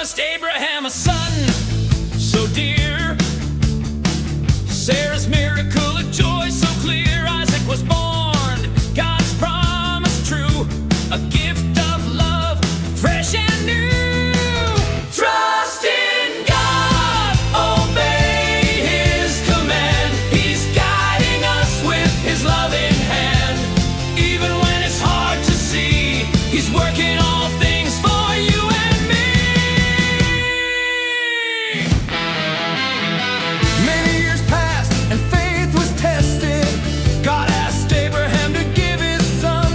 promised Abraham a son so dear. Sarah's miracle of joy so clear. Isaac was born, God's promise true, a gift of love, fresh and new. Trust in God, obey His command. He's guiding us with His loving hand. Even when it's hard to see, He's working all things for you and me. Many years passed and faith was tested. God asked Abraham to give his son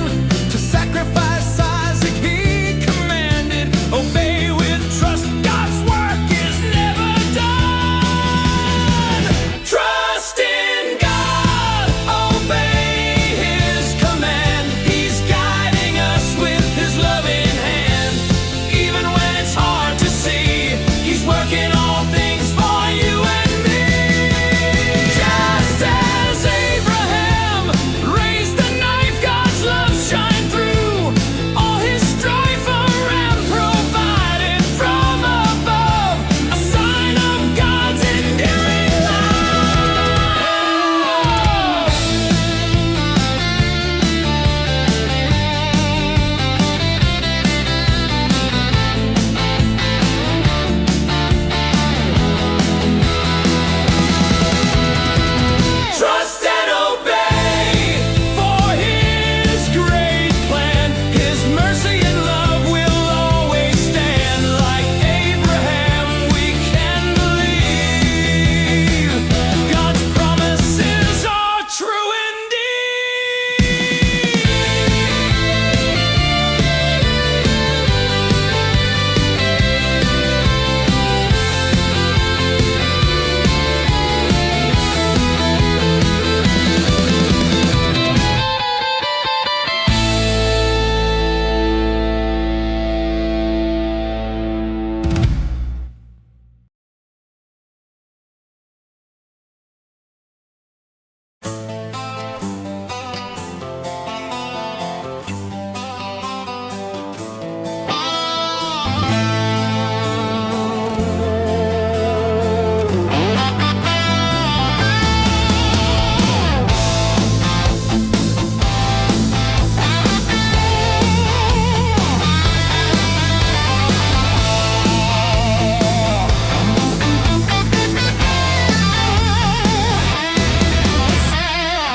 to sacrifice Isaac. He commanded, obey with trust. God's work is never done. Trust in God, obey His command. He's guiding us with His loving hand. Even when it's hard to see, He's working all things for you and me. Just as Abraham raised the knife, God's love shine through. All his strife around provided from above, a sign of God's enduring love. Trust and obey for His great plan. His mercy and love will always stand. Like Abraham, we can believe God's promises are true indeed.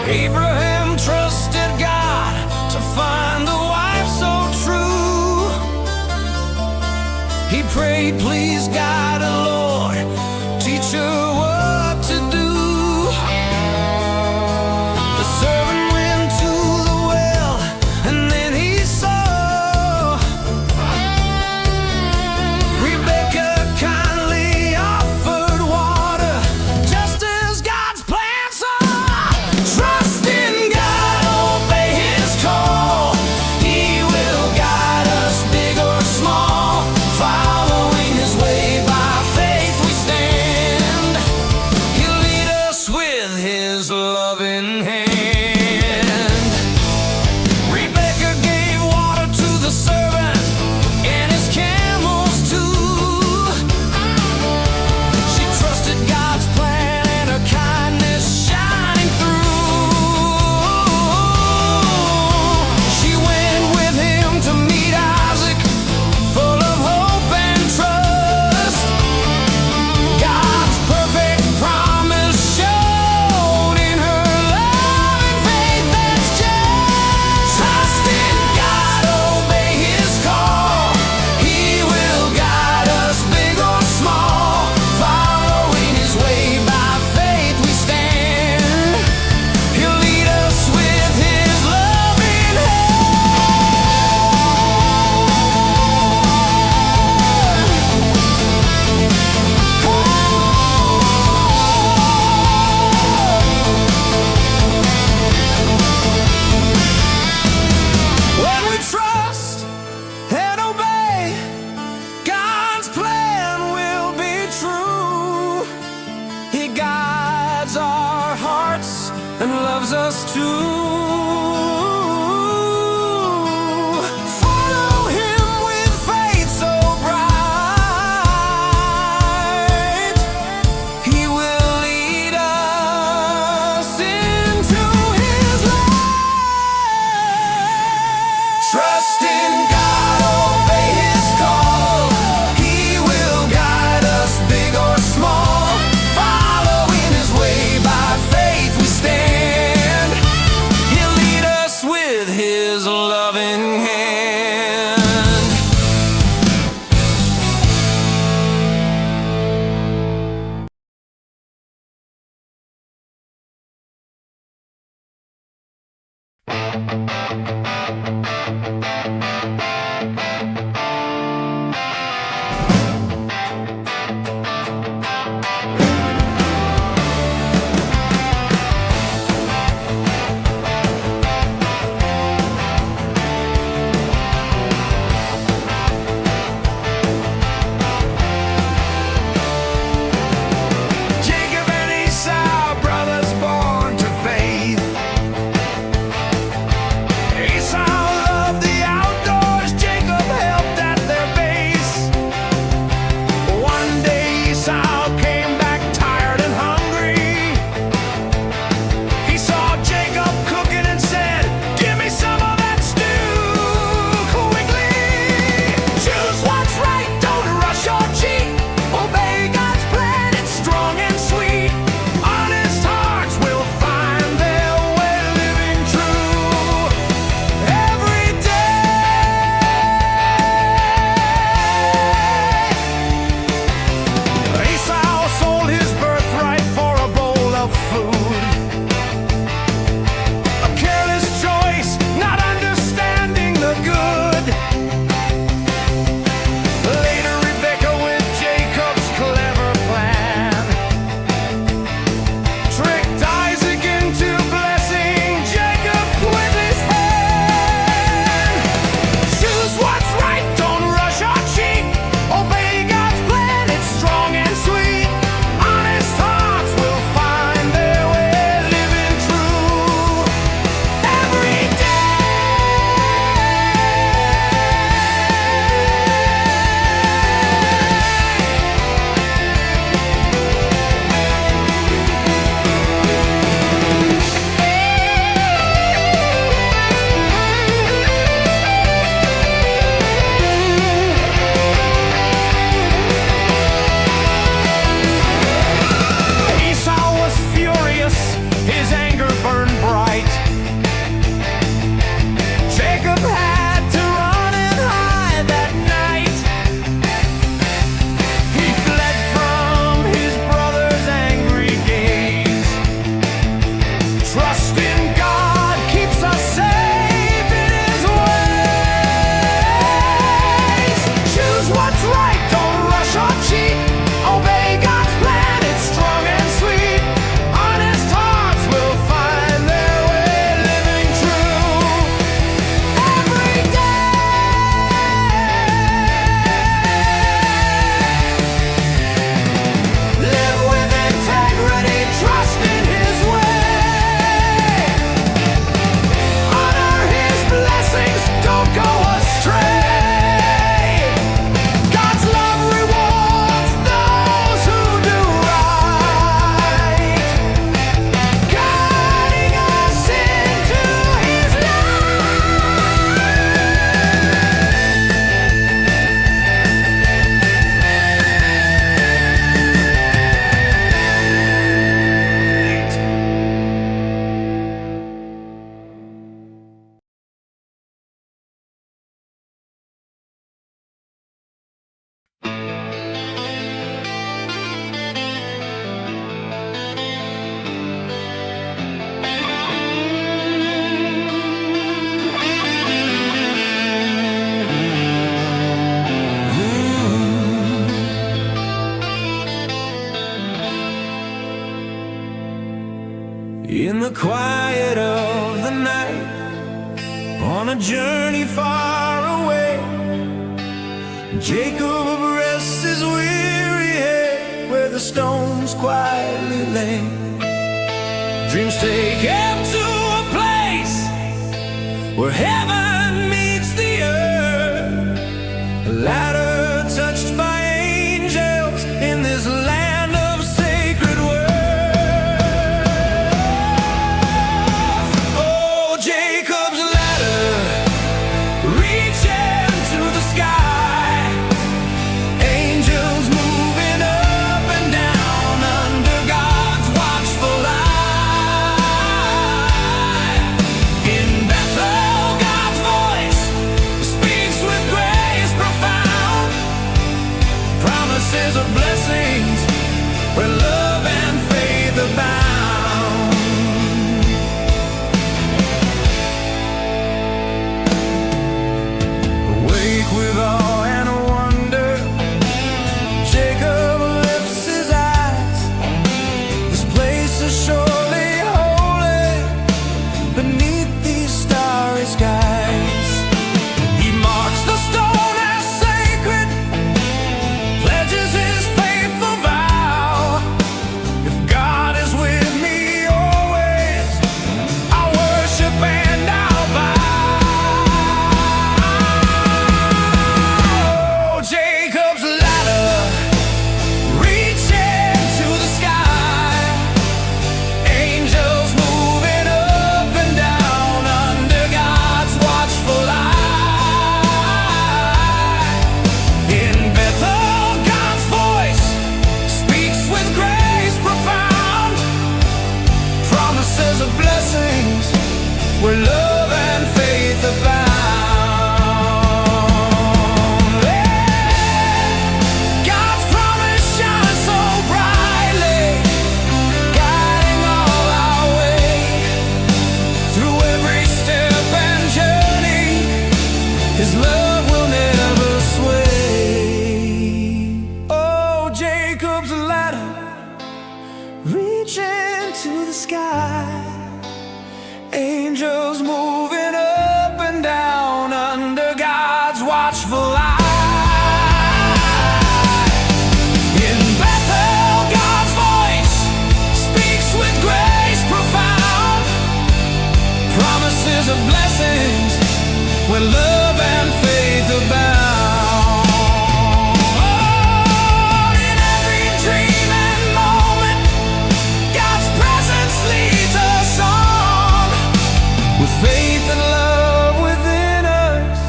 Abraham trusted God to find a wife so true. He prayed, please God, Lord, teach her what to do. The servant went to the well, and then he saw Rebekah kindly offered water, just as God's plan saw. Trust in God, obey His call. He will guide us, big or small. Following His way by faith we stand. He'll lead us with His loving hand. Rebekah gave water to the servant and his camels too. She trusted God's plan and her kindness shining through. She went with him to meet Isaac, full of hope and trust. God's perfect promise showed in her love and faith that's just. Trust in God, obey His call. He will guide us, big or small. Following His way by faith we stand. He'll lead us with His loving When we trust and obey, God's plan will be true. He guides our hearts and loves us too. Follow Him with faith so bright. the quiet of the night, on a journey far away, Jacob rests his weary head where the stones quietly lay. Dreams take him to a place where heaven meets the earth, a ladder touched by angels in this land of sacred worth. Oh, Jacob's ladder reaching to the sky, angels moving up and down under God's watchful eye. In Bethel, God's voice speaks with grace profound, promises of blessings where love and faith abound. Awake with awe and wonder, Jacob lifts his eyes. This place is surely holy beneath these starry skies. He marks the stone as sacred, pledges his faithful vow. If God is with me always, I'll worship and I'll bow. Oh, Jacob's ladder reaching to the sky, angels moving up and down under God's watchful eye. In Bethel, God's voice speaks with grace profound, promises of blessings where love and faith abound. God's promise shines so brightly, guiding all our way. Through every step and journey, His love will never sway. Oh, Jacob's ladder reaching to the sky, angels moving up and down under God's watchful eye. In Bethel, God's voice speaks with grace profound, promises of blessings where love and faith abound. Oh, in every dream and moment, God's presence leads us on. With faith and love within us,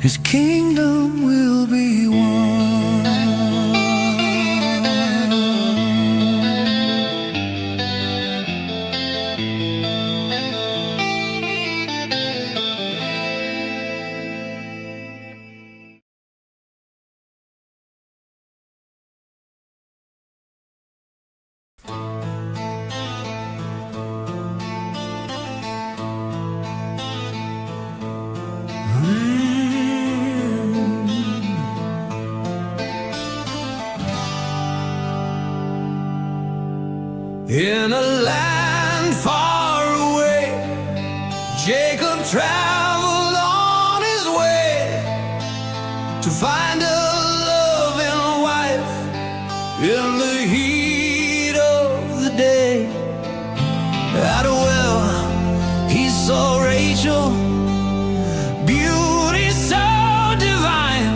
His kingdom will be won. In a land far away, Jacob traveled on his way to find a loving wife in the heat of the day. At a well, he saw Rachel, beauty so divine.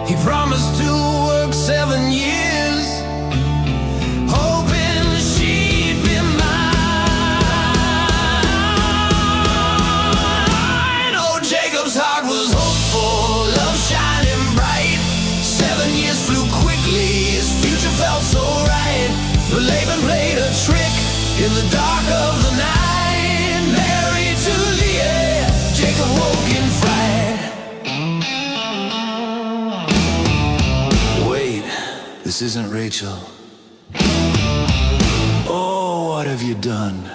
He promised to work 7 years, hoping she'd be mine. Oh, Jacob's heart was hopeful, love shining bright. 7 years flew quickly, his future felt so right. But Laban played a trick in the dark of the night. Married to Leah, Jacob woke in fright. Wait, this isn't Rachel. Oh, what have you done?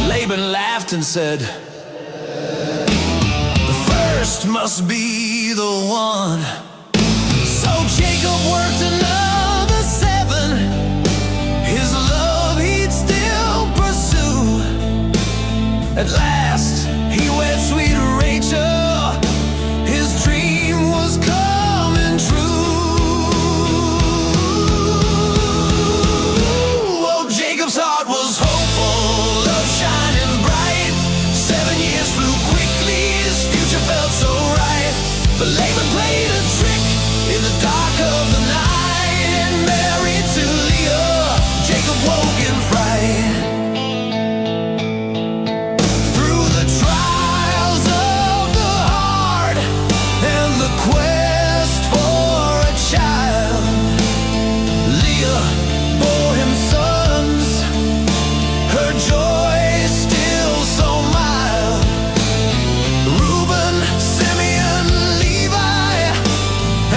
Laban laughed and said, the first must be the one. So Jacob worked another 7 At last, he wed sweet Rachel. His dream was coming true. Oh, Jacob's heart was hopeful, love shining bright. 7 years flew quickly, his future felt so right. But Laban played a trick in the dark of the night, and married to Leah, Jacob woke in fright. Through the trials of the heart and the quest for a child, Leah bore him sons, her joy still so mild. Reuben, Simeon, Levi,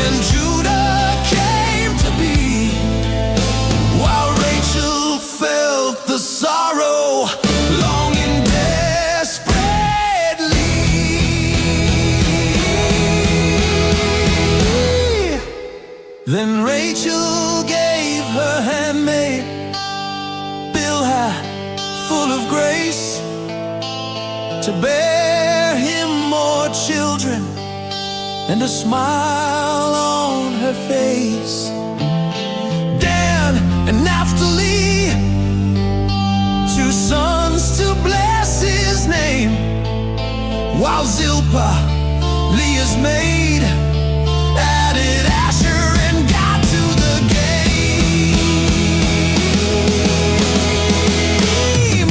and Judah came to be, while Rachel felt the sorrow, longing desperately. Then Rachel gave her handmaid Bilhah, full of grace, to bear him more children and a smile on her face. Dan and Naphtali, 2 sons to bless his name, while Zilpah, Leah's maid, added Asher and got to the game.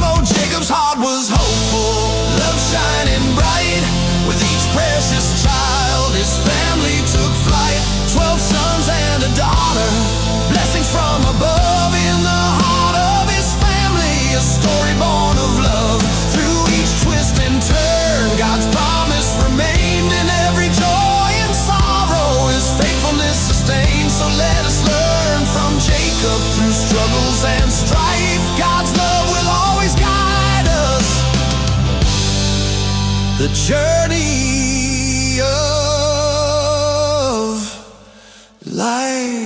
Oh, Jacob's heart was hopeful, love shining bright. With each precious child, his family took flight. 12 sons and a daughter, blessings from above in the heart of his family. A story born of love. Through each twist and turn, God's promise remained. In every joy and sorrow, his faithfulness sustained. So let us learn from Jacob. Through struggles and strife, God's love will always guide us. The journey of life.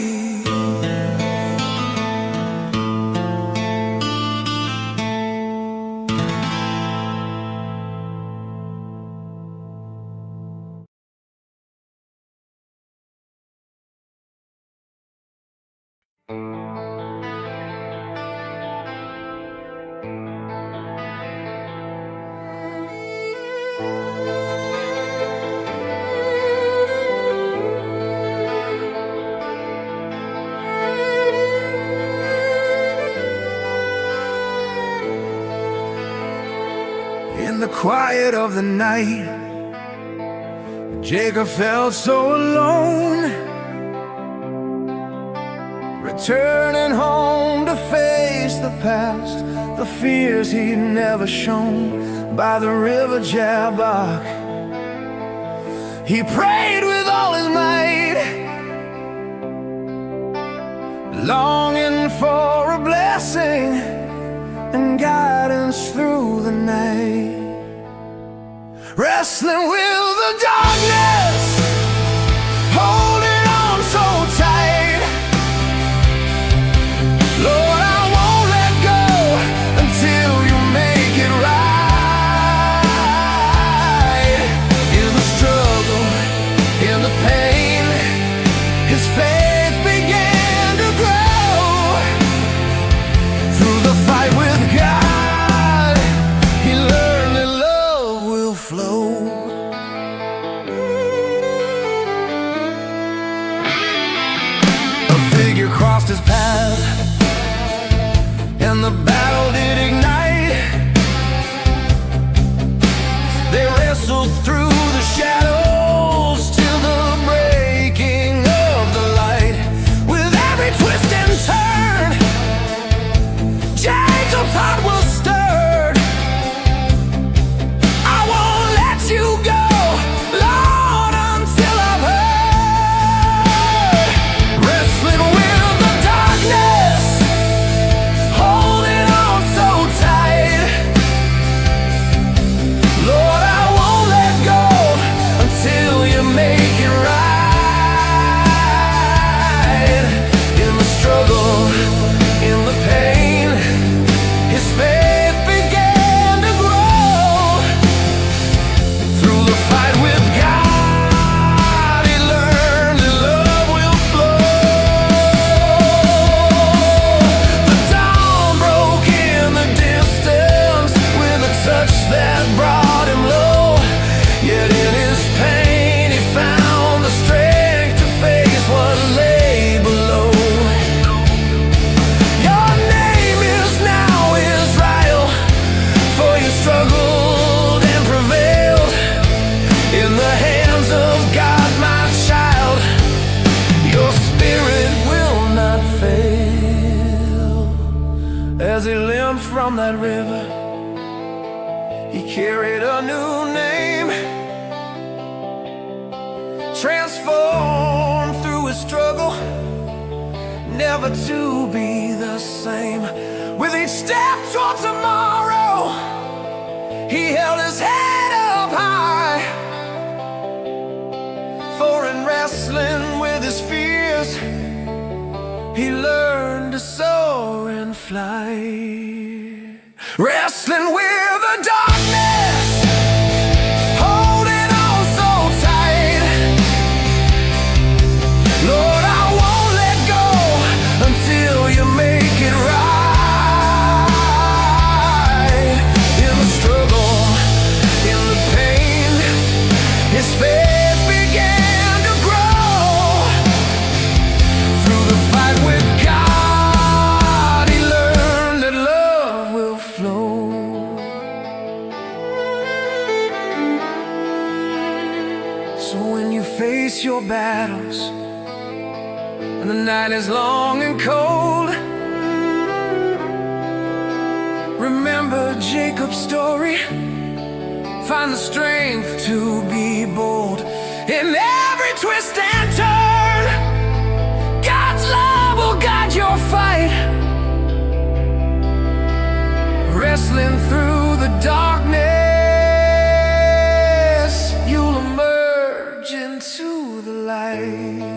In the quiet of the night, Jacob felt so alone, returning home to face the past, the fears he'd never shown. By the river Jabbok, he prayed with all his might, longing for a blessing and guidance through the night. Wrestling with the darkness, holding on so tight. Lord, I won't let go until you make it right. In the struggle, in the pain, his faith began to grow. Through the fight with God, he learned that love will flow. A figure crossed his path, and the battle did ignite. They wrestled through the shadows till the breaking of the light. With every twist and turn, Jacob's heart was stirred. I won't let you go, Lord, until I've heard. Wrestling with the darkness, In the hands of God, my child, your spirit will not fail. As he limped from that river, he carried a new name, transformed through his struggle, never to be the same. With each step toward tomorrow, he held his head up high. For in wrestling with his fears, he learned to soar and fly. Wrestling with the darkness, holding on so tight. Lord, I won't let go until you make it right. In the struggle, in the pain, his faith began to grow. Through the fight with God, he learned that love will flow. So when you face your battles and the night is long and cold, remember Jacob's story. Find the strength to be bold. In every twist and turn, God's love will guide your fight. Wrestling through the darkness, you'll emerge into the light.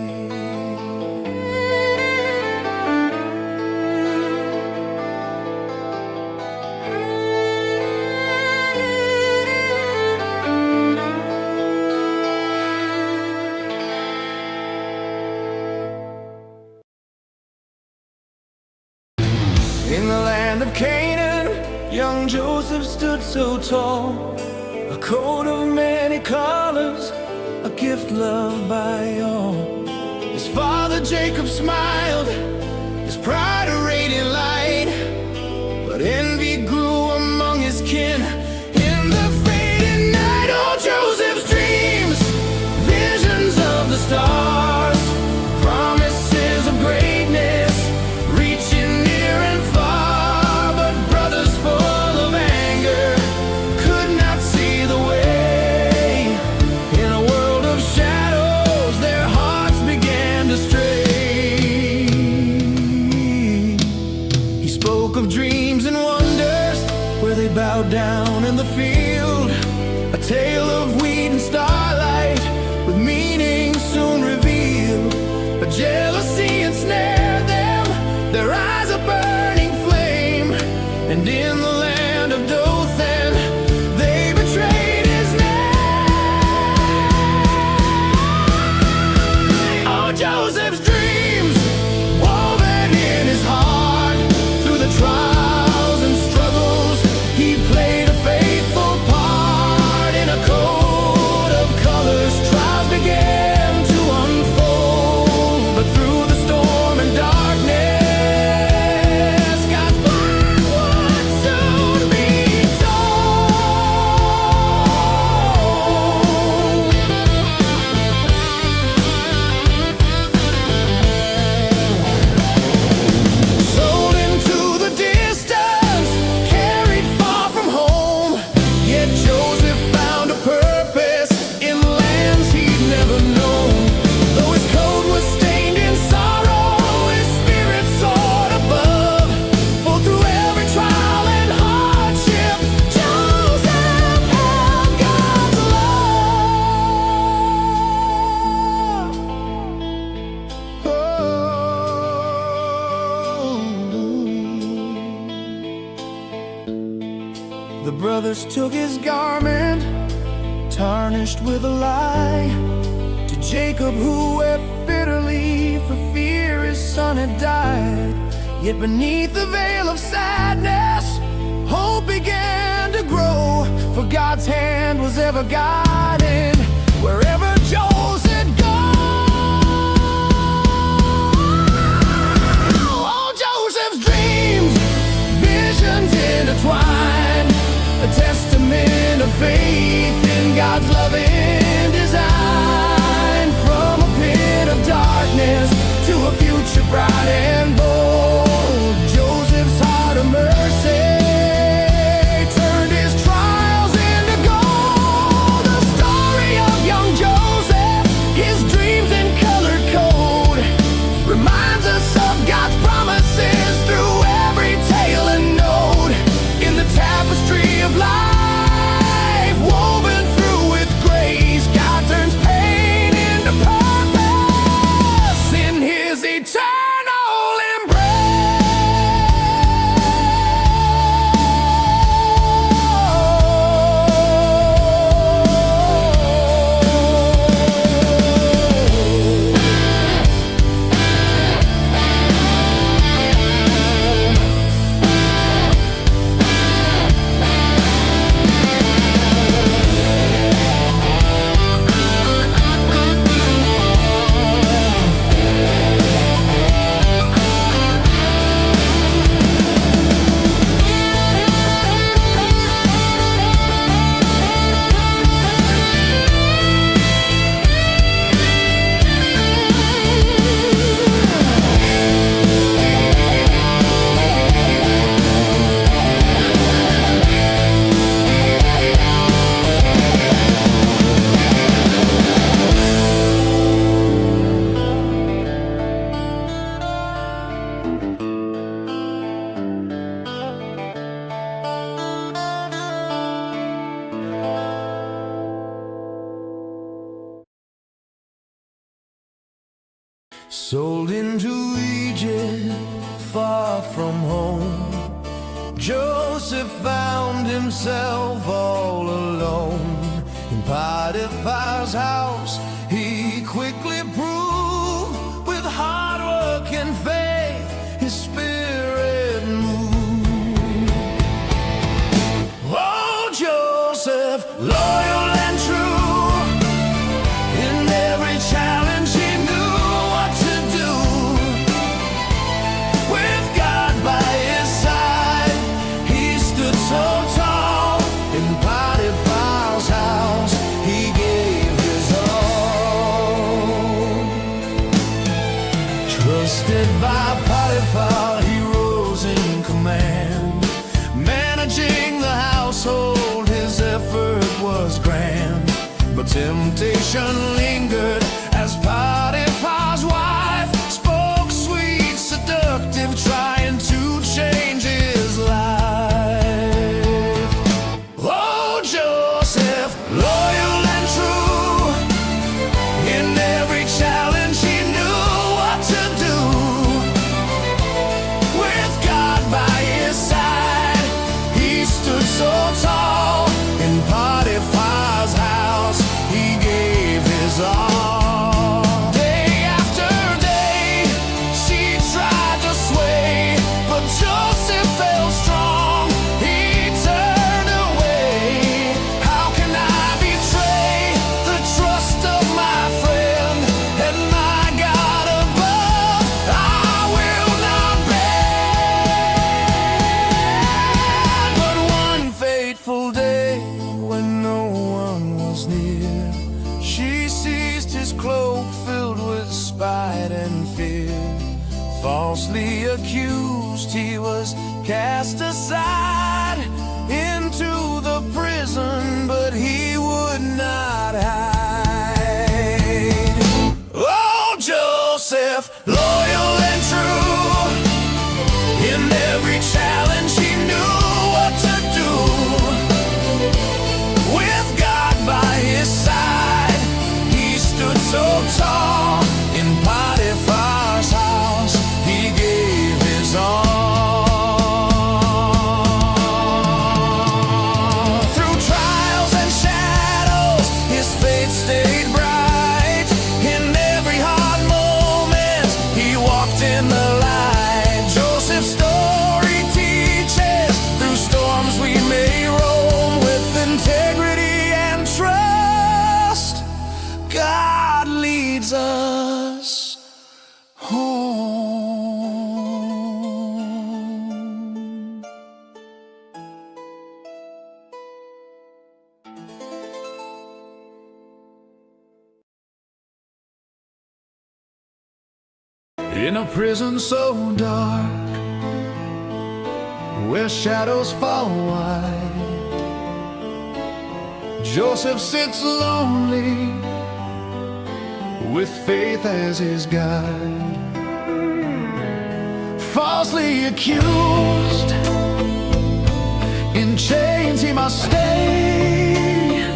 In the land of Canaan, young Joseph stood so tall, a coat of many colors, a gift loved by all. His father Jacob smiled, his pride a radiant light, but envy grew among his kin. In the fading night, all Joseph's dreams, visions of the stars, promises of greatness, reaching near and far. But brothers full of anger could not see the way. In a world of shadows, their hearts began to stray. He spoke of dreams and wonders where they bowed down in the field, a tale of wheat and starlight with meaning soon revealed. But jealousy ensnared them, their eyes a burning flame, and in the land of Dothan they betrayed his name. Oh, Joseph's dreams woven in his heart, through the trials and struggles he played a faithful part. In a coat of colors, trials began to unfold, but through the storm and darkness, God's plan would soon be told. Sold into the distance, carried far from home, yet Joseph found a purpose in lands he'd never known. Though his coat was stained in sorrow, his spirit soared above. For through every trial and hardship, Joseph held God's love. The brothers took his garment, tarnished with a lie, to Jacob, who wept bitterly for fear his son had died. Yet beneath the veil of sadness, hope began to grow, for God's hand was ever guiding wherever Joseph goes. Oh, Joseph's dreams, visions intertwined, a testament of faith in God's loving Sold into Egypt, far from home, Joseph found himself all alone. In Potiphar's house, he quickly proved with hard work and faith his spirit moved. Oh, Joseph, loyal and true, in every challenge he knew what to do. With God by his side, he stood so tall. In Potiphar's house, he gave his all. Trusted by Potiphar, he rose in command. Managing the household, his effort was grand. But temptation lingered as Potiphar's wife spoke sweet, seductive, trying to change his life. Oh, Joseph, loyal and true, in every challenge he knew what to do. With God by his side, he stood so tall. In Potiphar's house, he gave his all. Day after day, she tried to sway, but Joseph felt strong. He turned away. How can I betray the trust of my friend and my God above? I will not bend. But one fateful day, when no one was near, she seized his cloak filled with spite and fear. Falsely accused, he was cast aside into the prison, but he would not hide. Oh, Joseph, loyal and true, in every challenge he knew what to do. With God by his side, he stood so tall. In Potiphar's house, he gave his all. Through trials and shadows, his faith stayed bright. In every hard moment, he walked in the light. Joseph's story teaches, through storms we may roam with integrity and trust. God leads us home. In a prison so dark, where shadows fall wide, Joseph sits lonely, with faith as his guide. Falsely accused, in chains he must stay,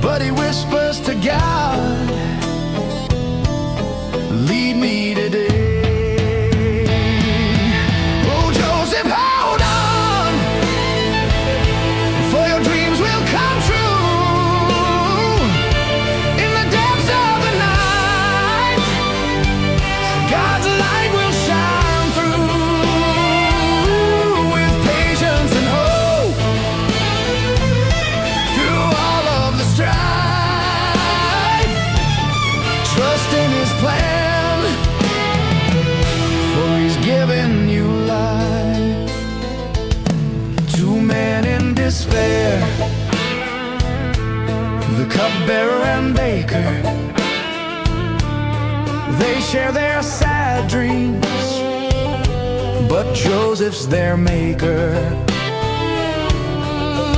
but he whispers to God, lead me today. Oh, Joseph, hold on, for your dreams will come true. In the depths of the night, God's light will shine through. With patience and hope, through all of the strife, trust in his plan, for he's given you life. Two men in despair, the cupbearer and baker, they share their sad dreams, but Joseph's their maker.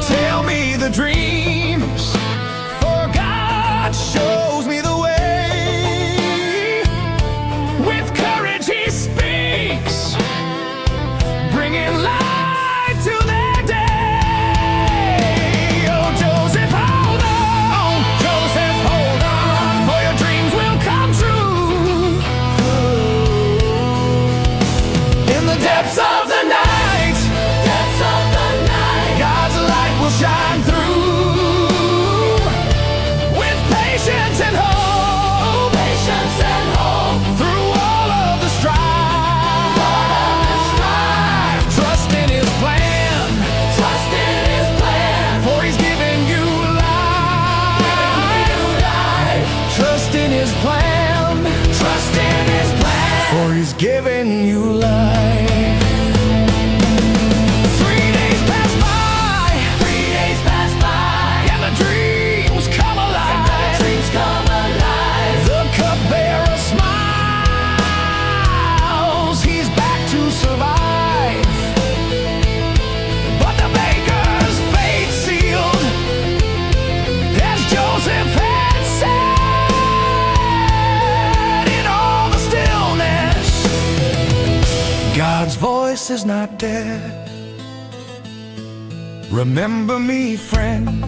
Tell me the dreams, for God shows me the way. With courage he speaks, bringing light to their day. Oh, Joseph, hold on, Joseph, hold on, for your dreams will come true. giving you life. 3 days pass by, 3 days pass by, and the dreams come alive. The cupbearer smiles, he's back to survive. But the baker's fate sealed, as Joseph had said. In all the stillness, God's voice is not dead. Remember me, friend,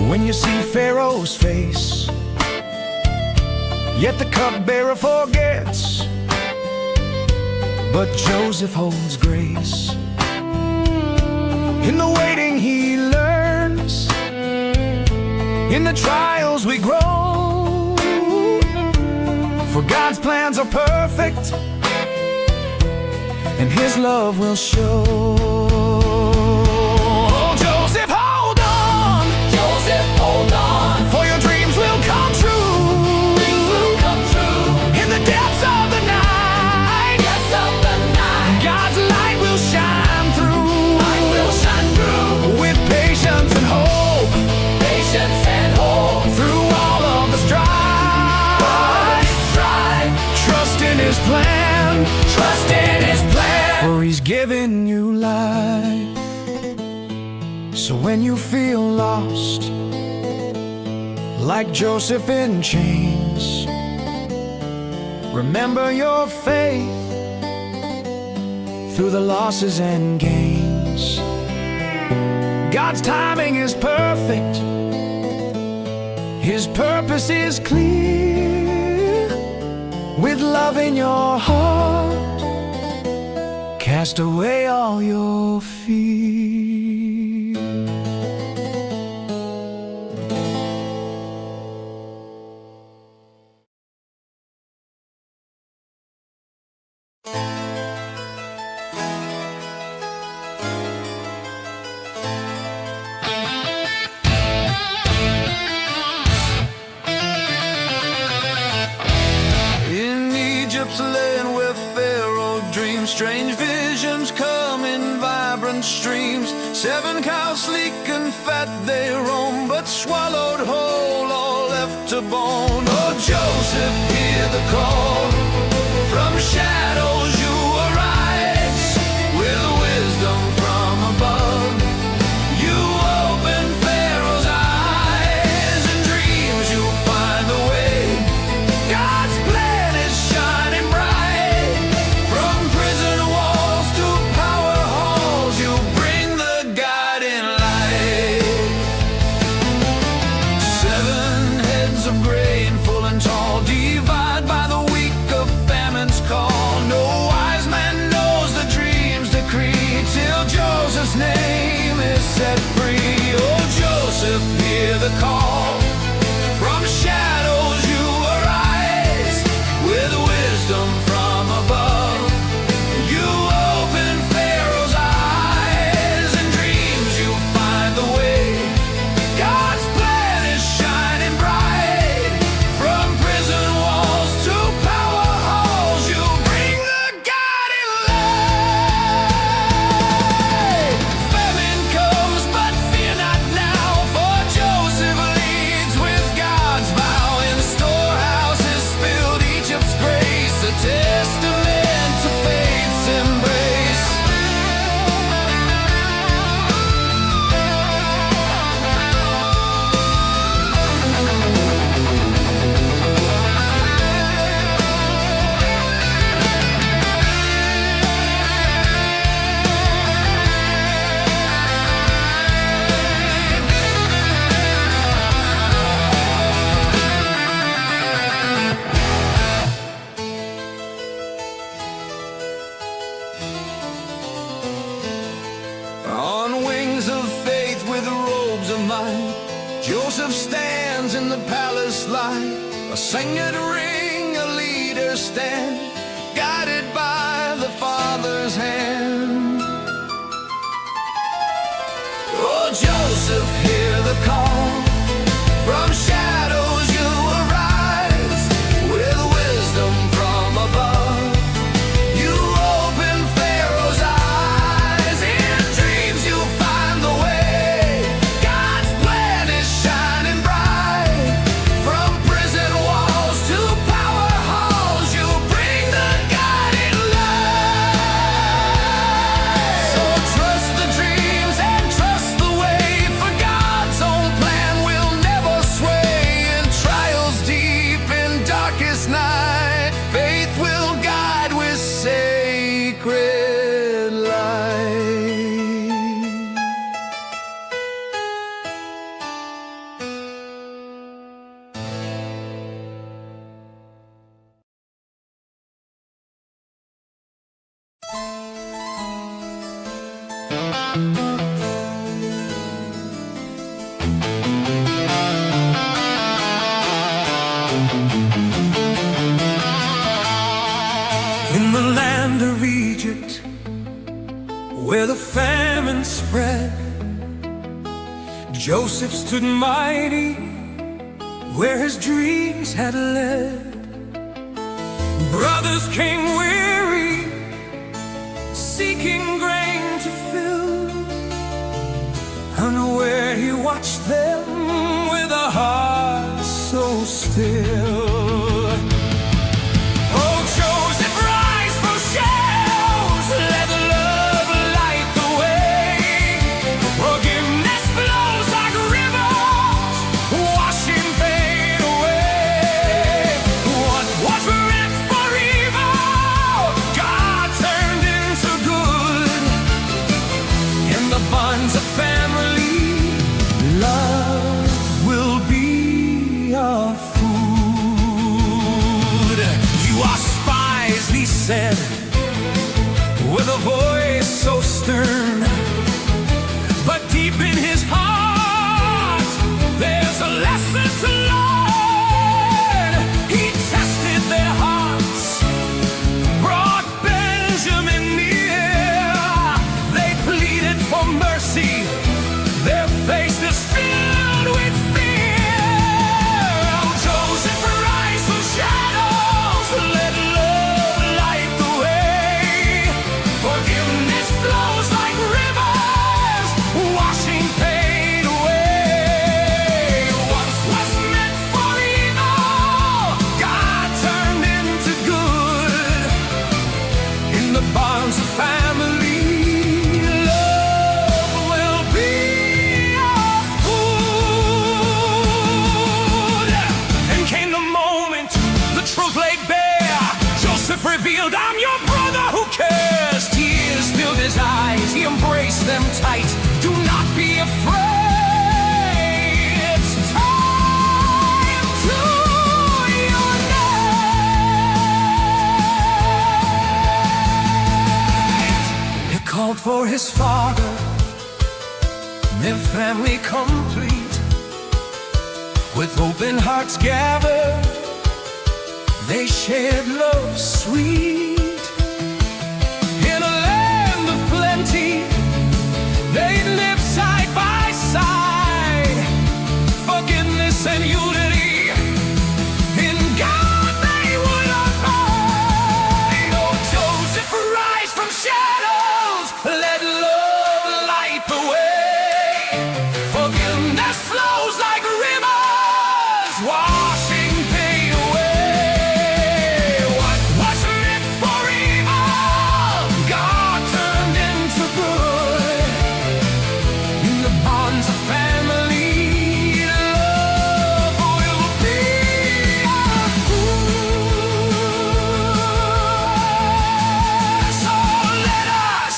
when you see Pharaoh's face. Yet the cupbearer forgets, but Joseph holds grace. In the waiting he learns, in the trials we grow, for God's plans are perfect, and his love will show. Oh, Joseph, hold on! Joseph, hold on! For your dreams will come true. Dreams will come true. In the depths of the night, depths of the night, God's light will shine through. Light will shine through. With patience and hope. Patience and hope. Through all of the strife. Trust in his plan. Trust in his plan. For he's given you life. So when you feel lost, like Joseph in chains, remember your faith through the losses and gains. God's timing is perfect, his purpose is clear. With love in your heart, cast away all your fear. Egypt's land where Pharaoh dreams, strange visions come in vibrant streams. 7 cows sleek and fat they roam, but swallowed whole, all left to bone. Oh, Joseph, hear the call. From shadows you arise, with wisdom from above. You open Pharaoh's eyes, in dreams you find the way. God's plan is shining bright. From prison walls to power halls, you bring the guiding light. 7 heads of grain, full and tall, divide by the weak of famine's call. No wise man knows the dream's decree, till Joseph's name is set free. Oh, Joseph, hear the call. From shadows you arise, with wisdom from above. You open Pharaoh's eyes, in dreams you find the way. God's plan is shining bright. From prison walls to power halls, you bring the guiding light. Famine comes, but fear not now, for Joseph leads with God's vow. In storehouses filled Egypt's grace, a testament to faith's embrace. On wings of faith with robes of might, Joseph stands in the palace light. A signet ring, a leader stand, guided by the Father's hand. Oh, Joseph, hear the call. From shadows you arise, with wisdom from above. In the land of Egypt, where the famine spread, Joseph stood mighty, where his dreams had led. Brothers came weary, seeking grain to fill, unaware he watched them with a heart so still. Oh, Joseph, rise from shadows, let love light the way. Forgiveness flows like rivers, washing pain away. What was meant for evil, God turned into good. In the bonds of family, love will be our food. You are spies, he said, with a voice so stern. But deep in his heart, there's a lesson to learn. He tested their hearts, brought Benjamin near. They pleaded for mercy, their faces filled with fear. Oh, Joseph, rise from shadows, let love light the way. Forgiveness flows like rivers, washing pain away. What was meant for evil, God turned into good. In the bonds of family, love will be our food. And came the moment the truth laid bare. Joseph revealed, I'm your brother who cares. Tears filled his eyes, he embraced them tight. Do not be afraid, it's time to unite. He called for his father, their family complete. With open hearts gathered, they shared love sweet. In a land of plenty, they lived side by side. Forgiveness and unity, in God they would abide. Oh, Joseph, rise from shadows, let love light the way. Forgiveness flows like rivers, washing pain away. What was meant for evil, God turned into good. In the bonds of family, love will be our food. So let us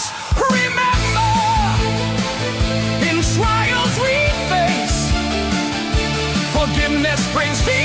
remember, in trials we face, forgiveness brings peace.